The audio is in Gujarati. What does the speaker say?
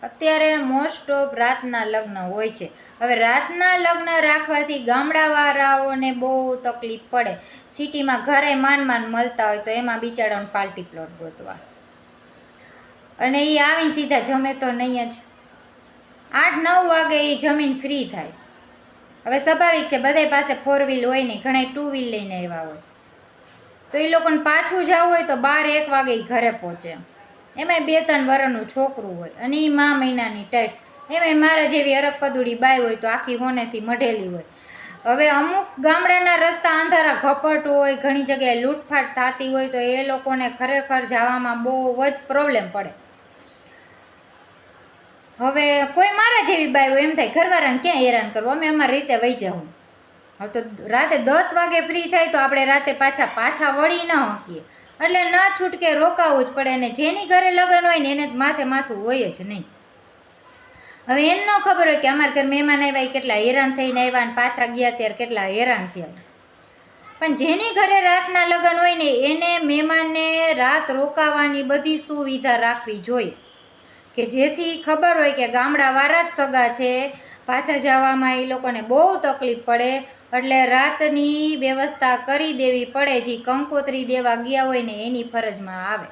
અત્યારે મોસ્ટ ઓફ રાતના લગ્ન હોય છે. હવે રાતના લગ્ન રાખવાથી ગામડાવાળાઓને બહુ તકલીફ પડે. સિટીમાં ઘરે માંડ મળતા હોય તો એમાં બિચારાઓને પાર્ટી પ્લોટ ગોતવા, અને એ આવીને સીધા જમે તો નહીં જ. 8-9 વાગે એ જમીન ફ્રી થાય. હવે સ્વાભાવિક છે, બધા પાસે 4 વ્હીલ હોય નહીં, ઘણા 2 વ્હીલ લઈને આવ્યા હોય, તો એ લોકોને પાછું જવું હોય તો 12-1 વાગે ઘરે પહોંચે. એમાંય 2-3 વર્ષનું છોકરું હોય અને એ મહિનાની ટાઈટ. એમાંય મારા જેવી અરકપદુડી બાઈ હોય તો આખી હોનેથી મઢેલી હોય. હવે અમુક ગામડાના રસ્તા અંધારા ઘપટ હોય, ઘણી જગ્યાએ લૂંટફાટ થતી હોય, તો એ લોકોને ખરેખર જવામાં બહુ જ પ્રોબ્લેમ પડે. હવે કોઈ મારા જેવી બાઈ હોય એમ થાય ઘરવાળાને ક્યાં હેરાન કરવું, અમે અમારી રીતે વહી જાઉં. હવે તો રાતે 10 વાગે ફ્રી થાય તો આપણે રાતે પાછા વળી ન શકીએ, એટલે ન છૂટકે રોકાવું જ પડે. અને જેની ઘરે લગ્ન હોય ને એને માથું હોય જ નહીં. હવે એને ન ખબર હોય કે અમારા ઘર મહેમાન આવ્યા કેટલા હેરાન થઈને આવ્યા, અને પાછા ગયા ત્યારે કેટલા હેરાન થયા. પણ જેની ઘરે રાતના લગ્ન હોય ને એને મહેમાનને રાત રોકાવાની બધી સુવિધા રાખવી જોઈએ, કે જેથી ખબર હોય કે ગામડાવાળા જ સગા છે, પાછા જવામાં એ લોકોને બહુ તકલીફ પડે, એટલે રાતની વ્યવસ્થા કરી દેવી પડે. જે કંકોત્રી દેવા ગયા હોય ને એની ફરજમાં આવે.